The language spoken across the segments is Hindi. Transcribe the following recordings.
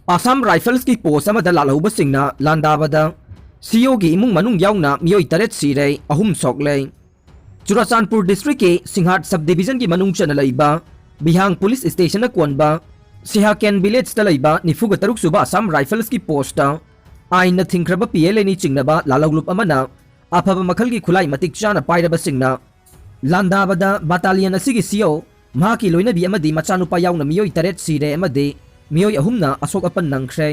Assam Rifles की पोस्ट अमदा लालहौबसिंगना लांदाबदा सीओ की इमुंग मनुंग याउना मियोई तरेट सिरे अहुम सोकले चुराचानपुर डिस्ट्रिक्ट के सिंघाट सब डिवीजन की मनुंग चना लइबा बिहांग पुलिस स्टेशन कोनबा सिहाकेन विलेज तलइबा निफुग तरुक सुबा असम राइफल्स की पोस्ट आइन थिंख्रब पीएलए नि चिंगनबा लालौग्लुप अमना अफब मखल की खुलाई मतिक चाना पाइरबसिंगना लांदाबदा बटालियन असिगी सीओ महाकी लोइनबी अमदी मचानुपा याउना मियोई तरेट सिरे अमदे मियोई अहुमना असोक अपन नंख्रे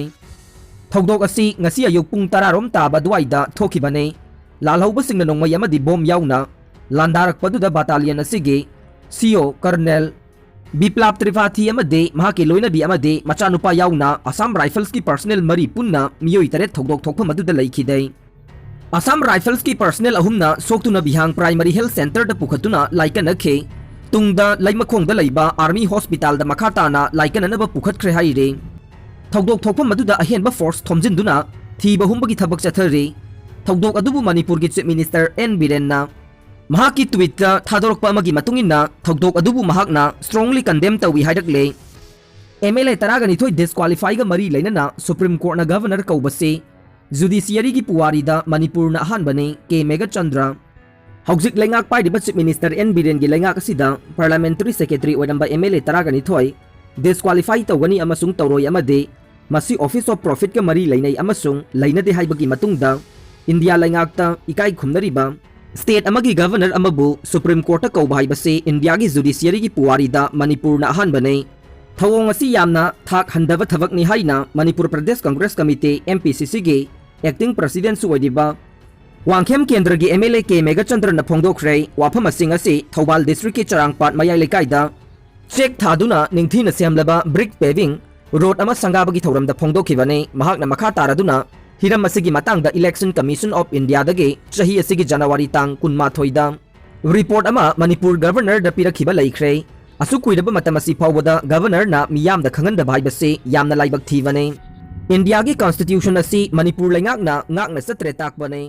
थौदोक असि ngasi ayuk pung 10 rom taba duaida thokibane lalhaubasingna nongmai amadi bom yauna landarakpaduda battalion asigi CO Colonel Biplab Tripathi amade mahaki loinabi amade machanupa yauna Assam Rifles ki personnel mari punna miyoi tare thokdok thokpham aduda laikhidai Assam Rifles ki personnel ahumna soktuna bihang primary health center da pukhatuna laikanakhe tungda laimakhongda laiba army hospital da makhatana laikananaba pukhatkhre haire थौदोक थोकफम मदुदा अहेनबा फोर्स थोमजिनदुना थीबा हुंबगी थबक चथरे थौदोक अदुबु मणिपुर की चीफ मिनिस्टर एन बिरेनना महाकी ट्वीट थादोरकपा अमगी मतुंगिना थौदोक अदुबु महाकना स्ट्रांगली कंडेम तवी हाइरकले एमएलए तरागनिथोय डिस्क्वालीफाई गा मरी लेनना सुप्रीम कोर्ट ना गवर्नर कौबसे जुडिशियरी की पुवारीदा मणिपुर ना अहानबने के मेगा चंद्र हौजिक लेंगाक पाइदिबा चीफ मिनिस्टर एन बिरेन गी लेंगाक असिदा पार्लियामेंटरी सेक्रेटरी ओइरंबा एमएलए तरागनिथोय disqualify तौगनी अमसुंग तौरोय अमदे Masih office of profit का मरी लेनै अमसुंग लेनदे हाइबगी मतुंगदा इंडिया लेंगाकता इकाई खुमनरिबा स्टेट अमगी गवर्नर अमबु सुप्रीम कोर्ट कौबा हाइबसे इंडिया की जुडिशियरी की पुवारीदा मणिपुर ना अहानबने थवोंग असि यामना थाक हंदब थबकनि हाइना मणिपुर प्रदेश कांग्रेस कमिटी एमपीसीसी के एक्टिंग प्रेसिडेंट सुवदिबा वांगखेम केंद्र की एमएलए के मेगाचंद्र न फोंगदोखरे वाफम सिंह असि थौबाल डिस्ट्रिक्ट के चरांगपाट मयाई लेकाइदा चेक थादुना निंगथीना सेमलबा ब्रिक पेविंग रोड अमा संगाबगी थौरमदा फोंगदोखिबने महाकना मखा तारादुना हिरम असिगी मतंगदा इलेक्शन कमीशन ऑफ इंडिया दगे चही असिगी जनवरी तांग 19 दा रिपोर्ट अमा मणिपुर गवर्नर दा पिरखिबा लैख्रे असु कुइदबा मतम असि फावबदा गवर्नर ना मियामदा खंगनदा भाइबसे यामना लाइबक थीबने इंडिया की कॉन्स्टिट्यूशन असि मणिपुर लेंगाकना सत्रे ताकबने।